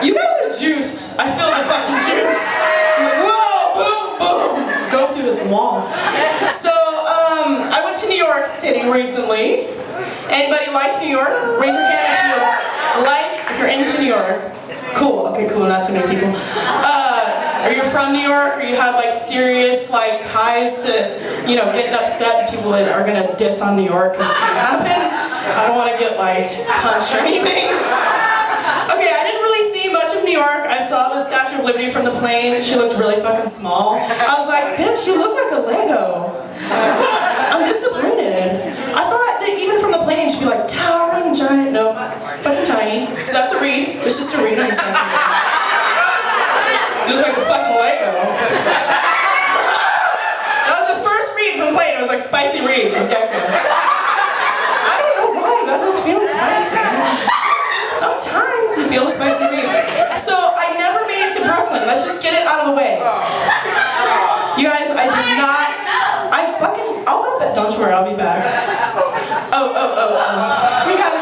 You guys are juiced. I feel the fucking juice. Whoa, boom, boom. Go through this wall. So, I went to New York City recently. Anybody like New York? Raise your hand if you're into New York. Cool, okay, cool, not too many people. Are you from New York, or you have like serious like ties to, you know, getting upset at people that are gonna diss on New York because it's gonna happen? I don't want to get like punched or anything. Okay, I didn't really see much of New York. I saw the Statue of Liberty from the plane. She looked really fucking small. I was like, bitch, you look like a Lego. I'm disappointed. I thought that even from the plane she'd be like towering, giant. No, fucking tiny. So that's a read. It's just a read on the second. You look like a fucking Lego. That was the first read from the plane. It was like spicy reads from get-go. I don't know why, you guys just feel spicy. Sometimes you feel a spicy read. So I never made it to Brooklyn. Let's just get it out of the way. You guys, I did not. I'll go back. Don't worry, I'll be back. You guys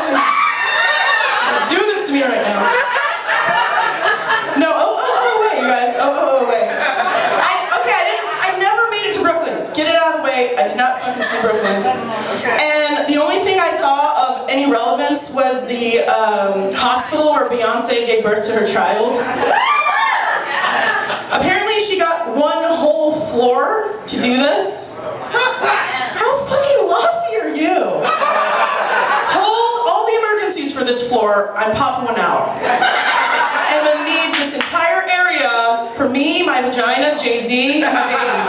do this to me right now. No, wait, you guys. Wait. I never made it to Brooklyn. Get it out of the way. I did not fucking see Brooklyn. And the only thing I saw of any relevance was the hospital where Beyonce gave birth to her child. Apparently she got one whole floor to do this. How fucking lofty are you? Hold all the emergencies for this floor. I'm popping one out. And then need this entire area for me, my vagina, Jay-Z, and my baby.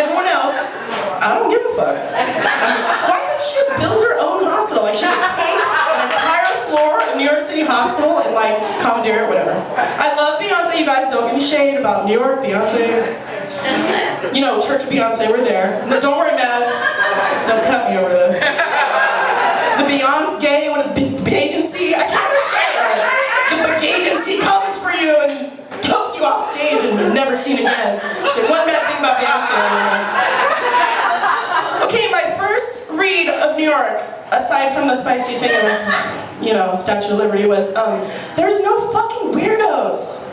Everyone else, I don't give a fuck. Why couldn't she just build her own hospital? Like she could take an entire floor of New York City Hospital and like commandeer it, whatever. I love Beyonce, you guys don't give me shade about New York, Beyonce. You know, Church of Beyonce, we're there. No, don't worry, Maz. Don't cut me over this. The Beyonce gay, what a big agency, I can't even say it. The big agency comes for you and hooks you off stage and you're never seen again. Say one bad thing about Beyonce. Okay, my first read of New York, aside from the spicy thing of, you know, Statue of Liberty, was, there's no fucking weirdos.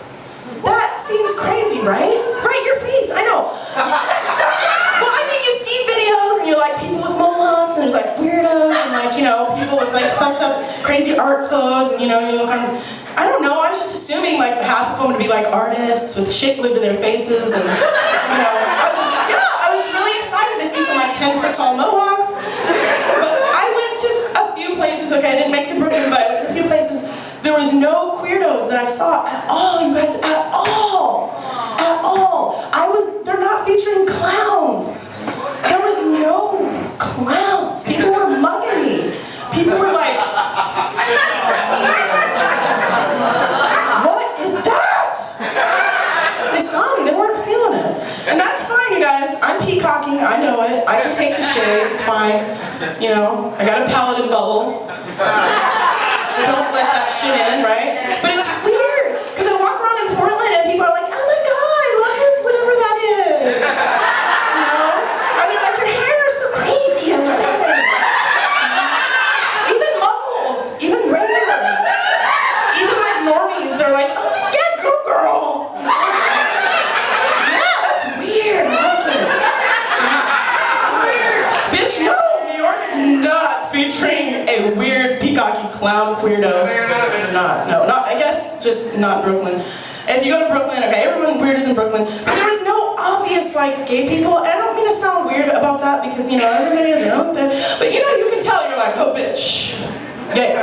That seems crazy, right? Right, your face, I know. Well, I mean, you see videos and you're like people with mohawks and there's like weirdos and like, you know, people with like fucked up crazy art clothes and you know, you look on, I don't know, I was just assuming like half of them would be like artists with shit glued to their faces and, you know, I was really excited to see some like 10-foot tall mohawks. But I went to a few places, okay, I didn't make the Brooklyn, but I went to a few places. There was no queerdos that I saw at all, you guys, at all. At all. They're not featuring clowns. There was no clowns. People were mugging me. People were like, what is that? They saw me, they weren't feeling it. And that's fine, you guys. I'm peacocking, I know it. I can take the shade, it's fine. You know, I got a paladin bubble. Don't let that shit in, right? But it's weird, because I walk around in Portland and people are like, oh my god, I love you, whatever that is. You know? Or they're like, your hair is so crazy, I love it. Even muggles, even regulars, even like normies, they're like, oh my god, go girl. Yeah, that's weird, I like it. Bitch, no, New York is not featuring a weird peacocky clown weirdo. I guess just not Brooklyn. If you go to Brooklyn, okay, everyone weird is in Brooklyn, but there was no obvious like gay people, and I don't mean to sound weird about that because you know everybody has their own thing, but you know you can tell you're like, oh bitch, gay.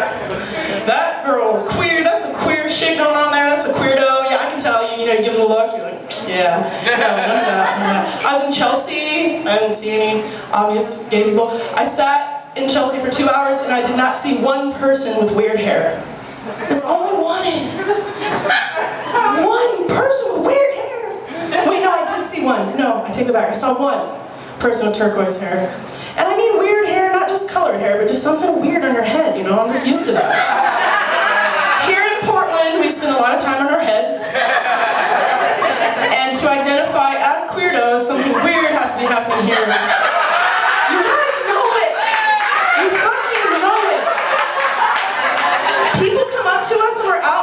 That girl's queer, that's a queer shit going on there, that's a queerdo, yeah I can tell you, you know, you give them a look, you're like, yeah, no, none of that. I was in Chelsea, I didn't see any obvious gay people. I sat in Chelsea for 2 hours and I did not see one person with weird hair. That's all I wanted. One person with weird hair. Wait, no, I did see one. No, I take it back. I saw one person with turquoise hair. And I mean weird hair, not just colored hair, but just something weird on your head, you know? I'm just used to that. Here in Portland, we spend a lot of time on our heads. And to identify as queerdos, something weird has to be happening here. You guys know it. You fucking know it. People come up to us and we're out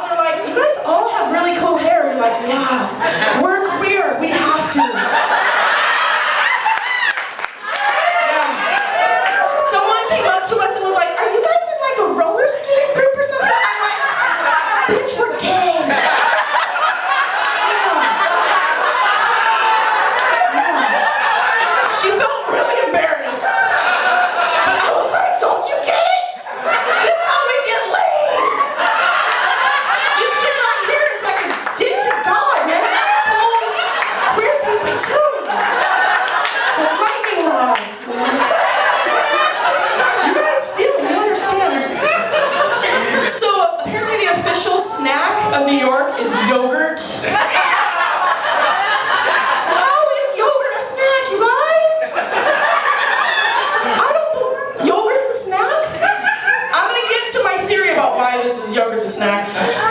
of New York is yogurt. How is yogurt a snack, you guys? Yogurt's a snack? I'm gonna get to my theory about why this is yogurt's a snack.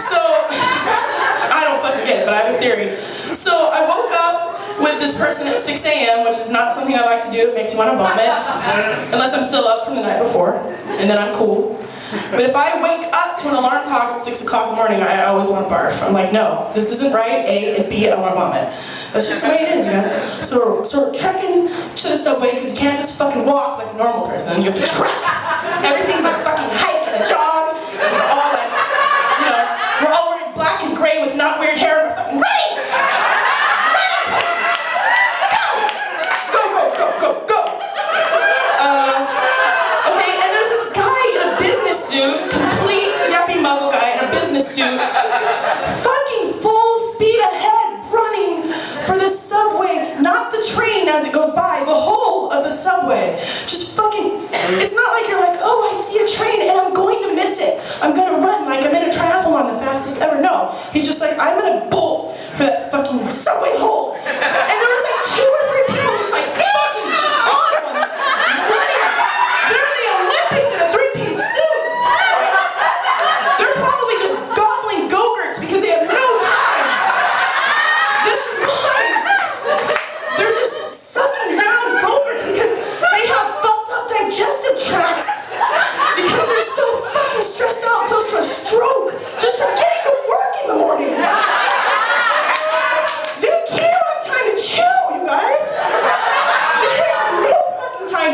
So, I don't fucking get it, but I have a theory. So, I woke up with this person at 6 a.m., which is not something I like to do. It makes me want to vomit. Unless I'm still up from the night before, and then I'm cool. But if I wake up to an alarm clock at 6 o'clock in the morning, I always want to barf. I'm like, no, this isn't right, A, and B, I want to vomit. That's just the way it is, you guys. So we're trekking to the subway, because you can't just fucking walk like a normal person. You have to trek. Everything's a fucking hike and a jog, and we're all like, you know, we're all wearing black and gray with not weird hair, and we're fucking ready! Complete yappy muggle guy in a business suit, fucking full speed ahead, running for the subway, not the train as it goes by, the whole of the subway. Just fucking, it's not like you're like, oh, I see a train and I'm going to miss it. I'm gonna run like I'm in a triathlon, the fastest ever. No, he's just like, I'm gonna bolt for that fucking subway hole. And there was like 2 or 3 people just like fucking on one, just running. They're in the Olympics in a 3-piece suit.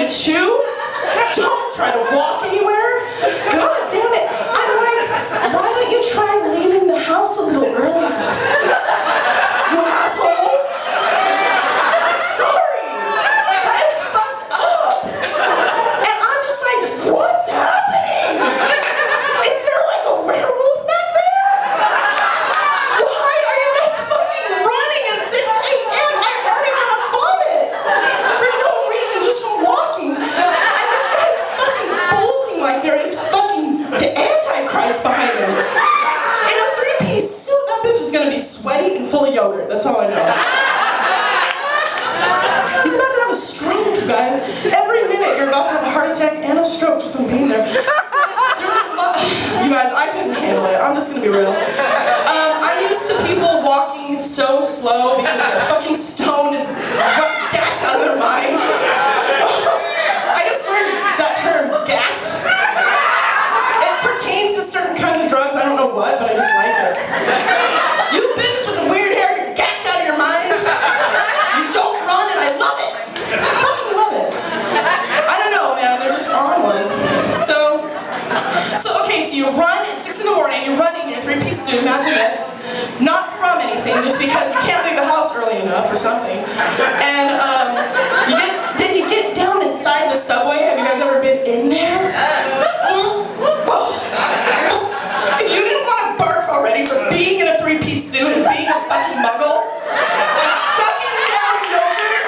Chew? Don't try to walk anywhere. God damn it. I'm like, why don't you try leaving the house a little earlier? You asshole. Sorry. That is fucked up. And I'm just like, what's happening? Is there like a werewolf back there? Why are you guys fucking running at 6 a.m.? I already want to vomit. For no reason, just from walking. And this guy's fucking bolting like there is fucking the Antichrist behind him. In a 3-piece suit, that bitch is gonna be sweaty and full of yogurt. That's all I know. He's about to have a stroke, you guys. Every minute you're about to have a heart attack and a stroke just from being there. You guys, I couldn't handle it. I'm just gonna be real. I'm used to people walking so slow because they're fucking stoned and gacked out of their mind. I just learned that term, gacked. It pertains to certain kinds of drugs. I don't know what, but I just like it. You bitches with the weird hair, you're gacked out of your mind. You don't run, and I love it. I fucking love it. I don't know, man. They're just on one. So okay, so you run at 6 in the morning. You're running in a 3-piece suit. Imagine this. Not from anything, just because you can't leave the house early enough or something. And then you get down inside the subway. Have you guys ever been in there? If you didn't want to barf already for being in a 3-piece suit and being a fucking muggle, sucking down yogurt,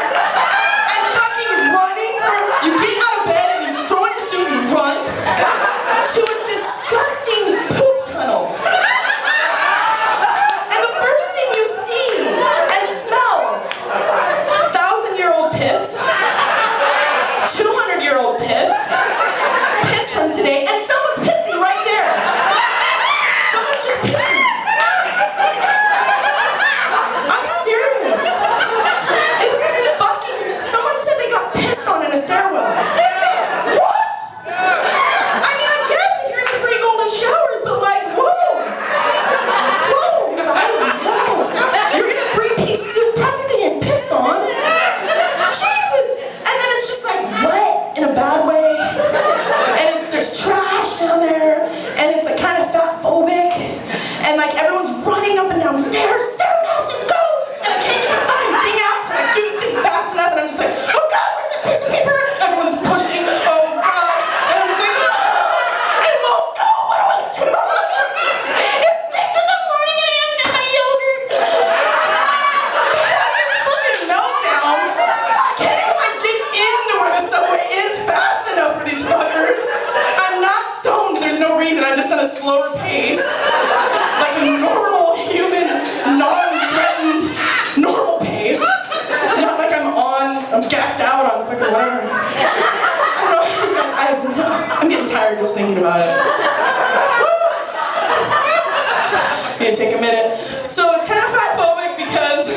and fucking running you get out of bed and you throw in your suit and you run to a disgusting poop tunnel. And the first thing you see and smell, 1,000-year-old piss, 200-year-old piss from today, and someone's pissing right there. Someone's just pissing. I'm serious. Someone said they got pissed on in a stairwell. What? I mean, I guess if you're in the free golden showers, but like, whoa. Whoa, guys, whoa. You're in a 3-piece suit, practically getting pissed on. Jesus. And then it's just like wet in a bad way. There's trash down there, and it's like kind of fat phobic, and like everyone's running up and down the stairs. Stairmaster, go! And I can't get the fucking thing out to like do the thing fast enough, and I'm just like, oh god, where's that piece of paper? Everyone's pushing, oh god, and I'm just like, I won't go. What do I do? It's 6 in the morning and I haven't had my yogurt. I'm having a fucking meltdown. I can't even like get into where the subway is fast enough for these fuckers. I'm not stoned, there's no reason, I'm just on a slower pace, like a normal tired just thinking about it. Need to take a minute. So it's kind of fatphobic because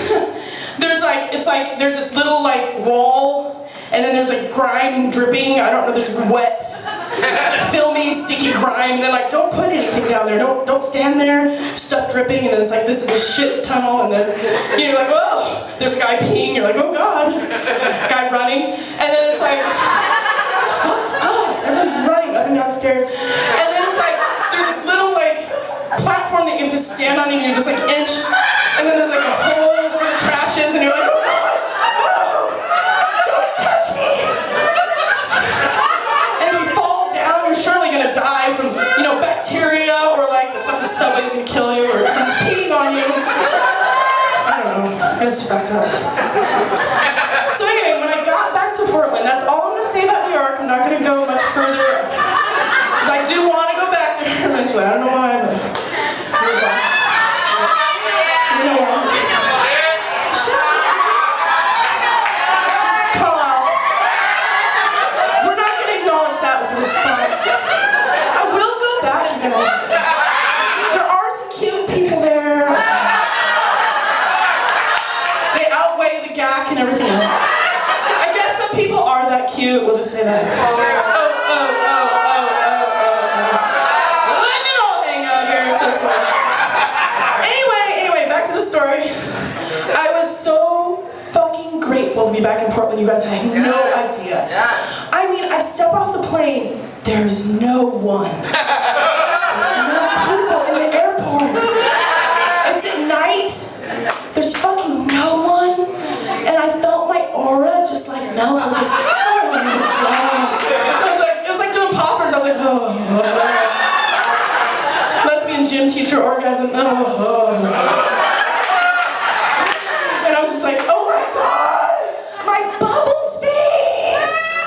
there's this little like wall, and then there's like grime dripping. I don't know. There's wet, filmy, sticky grime. And they're like, don't put anything down there. Don't stand there. Stuff dripping, and then it's like this is a shit tunnel, and then you're like, oh, there's a guy peeing. You're like, oh god, guy running, and then it's like, it's fucked up. Everyone's running up and down stairs, and then it's like there's this little like platform that you have to stand on, and you're just like inch, and then there's like a hole where the trash is, and you're like, oh god, oh, don't touch me. And if you fall down, you're surely gonna die from, you know, bacteria, or like the fucking subway's gonna kill you, or someone's peeing on you. I don't know, it's fucked up. So anyway, when I got back to Portland, that's all I'm gonna say about New York. I'm not gonna go much further, because I do want to go back there eventually. I don't know why, but you know what? Call out. We're not going to acknowledge that with a response. I will go back, you guys. There are some cute people there. They outweigh the gack and everything else. I guess some people are that cute. We'll just say that. Anyway, back to the story. I was so fucking grateful to be back in Portland, you guys. I had no idea. I mean, I step off the plane, there's no one. There's no people in the airport. It's at night, there's fucking no one, and I felt my aura just like melt. I was like, oh my god. It was like doing poppers. I was like, oh. Gym teacher orgasm. And I was just like, oh my god, my bubble space!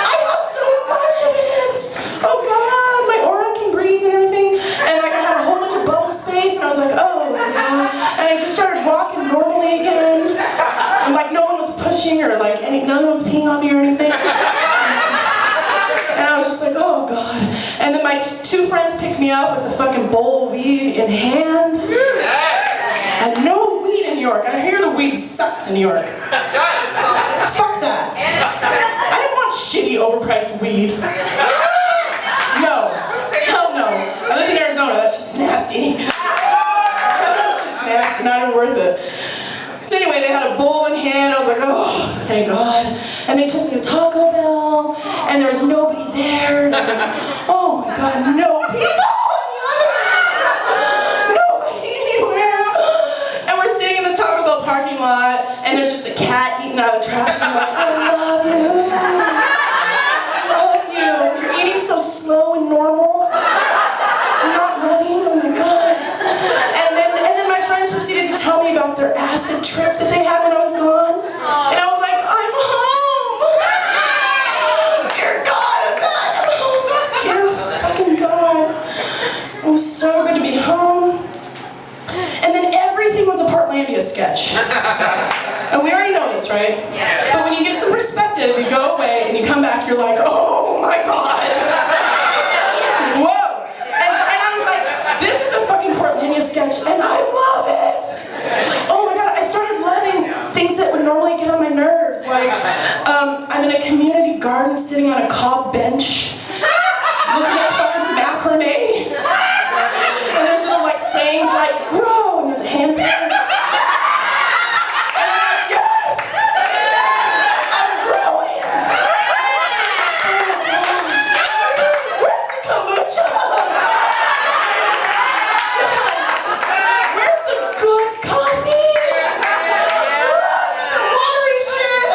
I have so much of it! Oh god, my aura can breathe and everything. And like I had a whole bunch of bubble space, and I was like, oh yeah. And I just started walking normally again. And like no one was pushing or like no one was peeing on me or anything. And I was just like, oh god. And then my two friends picked me up with a fucking bowl of weed in hand. And no weed in New York. I hear the weed sucks in New York. Fuck that. I didn't want shitty, overpriced weed. No. Hell no. I live in Arizona. That shit's nasty. That shit's nasty. Not even worth it. So anyway, they had a bowl in hand. I was like, oh, thank God. And they took me to Taco Bell, and there was nobody there. And I was like, oh my God, no people! Nobody anywhere. And we're sitting in the Taco Bell parking lot, and there's just a cat eating out of the trash. And I'm like, I love you. I love you. You're eating so slow and normal. You're not running. Oh my God. And then my friends proceeded to tell me about their acid trip that they had when I was gone. And I was like, I'm home! Dear God, I'm back home! Dear fucking God. It was so good to be home. And then everything was a Portlandia sketch. And we already know this, right? Yeah. But when you get some perspective, you go away and you come back, you're like, oh my God! Whoa! And I was like, this is a fucking Portlandia sketch, and I love it! Oh my God, I started loving things that would normally get on my nerves. Like, I'm in a community garden sitting on a cob bench, looking at fucking macrame. And there's little like sayings like, grow, and there's a hand pan. And I'm like, yes! I'm growing! Where's the kombucha? Where's the good coffee? The watery shit!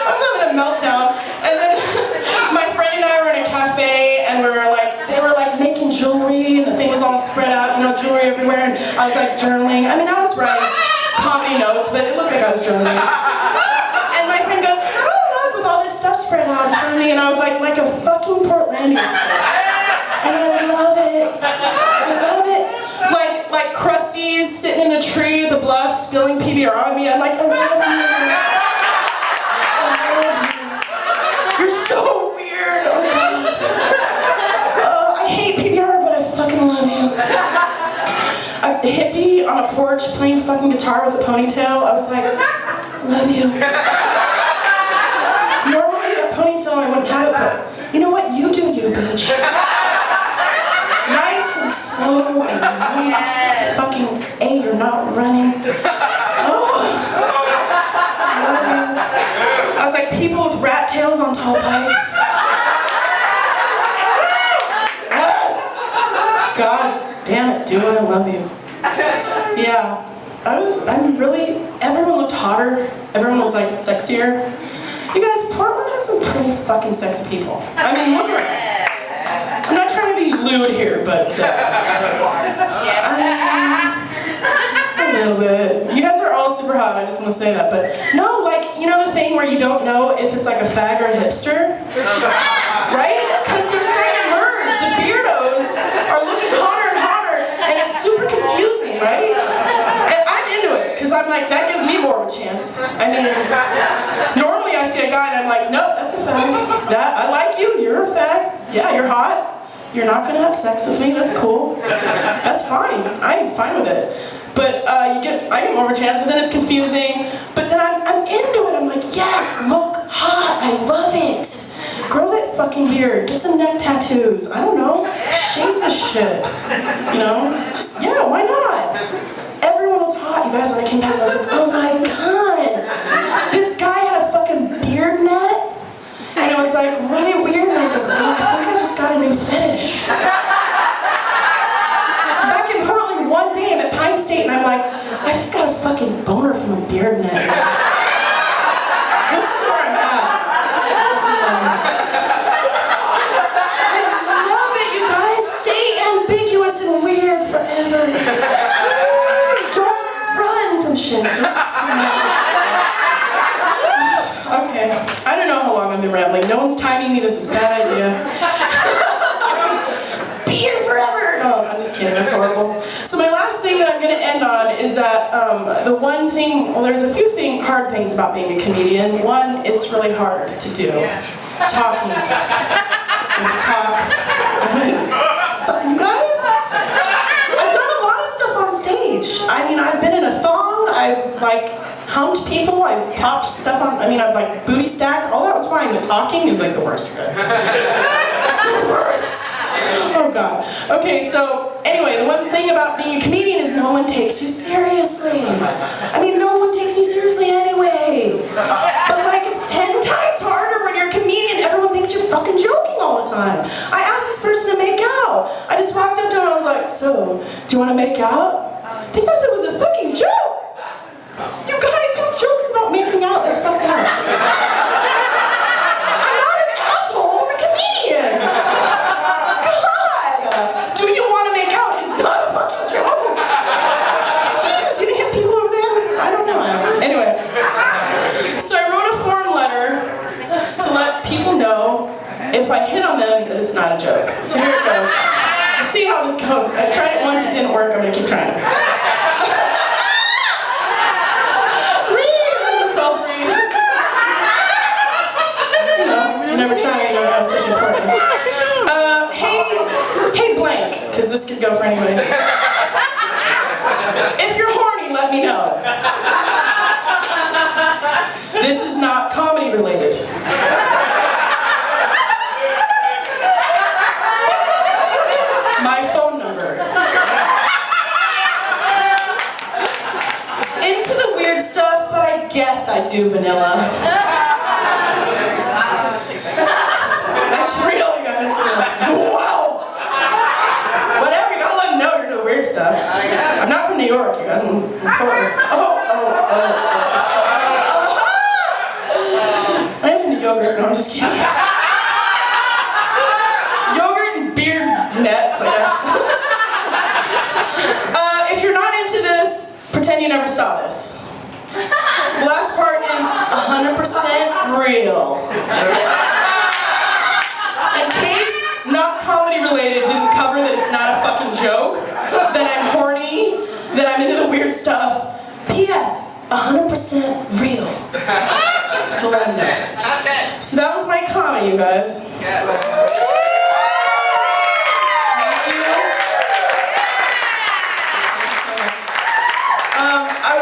I was having a meltdown. And then my friend and I were in a cafe, and they were like making jewelry, and the thing was all spread out, you know, jewelry everywhere, and I was like journaling. I mean, I was writing comedy notes, but it looked like I was journaling. And my friend goes, how do I look with all this stuff spread out in front of me? And I was like a fucking Portlandia sketch. And I love it. I love it. Like Krusty's sitting in a tree at the bluff, spilling PBR on me. I'm like, I love you. I love you. You're so weird. Oh, hippie on a porch playing fucking guitar with a ponytail. I was like, love you. Normally that ponytail I wouldn't have it, but you know what? You do you, bitch. Nice and slow and fucking A, you're not running. Oh. I was like people with rat tails on tall pikes. Yes. God damn it, dude, I love you. Yeah. Everyone looked hotter. Everyone was like sexier. You guys, Portland has some pretty fucking sexy people. I mean, look around. I'm not trying to be lewd here, but a little bit. You guys are all super hot, I just want to say that. But no, like, you know the thing where you don't know if it's like a fag or a hipster? Right? Because they're starting to merge. The beardos are looking hotter and hotter, and it's super confusing, right? And I'm into it, because I'm like, that gives me more of a chance. I mean, normally I see a guy and I'm like, nope, that's a fag. I like you, you're a fag. Yeah, you're hot. You're not gonna have sex with me, that's cool. That's fine, I'm fine with it. But I get more of a chance, but then it's confusing. But then I'm into it, I'm like, yes, look hot, I love it. Grow that fucking beard, get some neck tattoos, I don't know, shave the shit. You know, just, yeah, why not? Everyone was hot, you guys, when I came back, I was like, oh my god. This guy had a fucking beard net. And it was like really weird, and I was like, oh, I think I just got a new fetish. Back in Portland one day, I'm at Pine State, and I'm like, I just got a fucking boner from a beard net. This is where I'm at. I love it, you guys. Stay ambiguous and weird forever. Don't run from shit. Okay, I don't know how long I've been rambling. No one's timing me, this is a bad idea. Be here forever! No, I'm just kidding, that's horrible. So my last thing that I'm going to end on is that the one thing, well there's a few hard things about being a comedian. One, it's really hard to do. Talking. You have to talk. You guys? I've done a lot of stuff on stage. I mean, I've been in a thong, I've like humped people, I've popped stuff on, I've like booty stacked, all that was fine, but talking is like the worst, you guys. The worst. Oh god. Okay, so anyway, the one thing about being a comedian is no one takes you seriously. I mean, no one takes you seriously anyway. But like, it's 10 times harder when you're a comedian. Everyone thinks you're fucking joking all the time. I asked this person to make out. I just walked up to him and I was like, so, do you want to make out? They thought that was a fucking joke. You guys have jokes about making out, that's fucked up. I'm not an asshole, I'm a comedian. God! Do you want to make out? It's not a fucking joke. Jesus, you hit people over there? I don't know. Anyway. So I wrote a form letter to let people know if I hit on them that it's not a joke. So here it goes. We'll see how this goes. I tried it once, it didn't work, I'm gonna keep trying. Because this could go for anybody. If you're horny, let me know. This is not comedy related. My phone number. Into the weird stuff, but I guess I do vanilla. That's real, you guys. That's real. Wow. Weird stuff. I'm not from New York, you guys. I'm from Portland. I am into yogurt. No, I'm just kidding. Yogurt and beard nets, I guess. If you're not into this, pretend you never saw this. The last part is 100% real. In case not comedy related didn't cover that it's not a fucking joke, that I'm horny, that I'm into the weird stuff. P.S. 100% real. Just to let you know. So that was my comedy, you guys.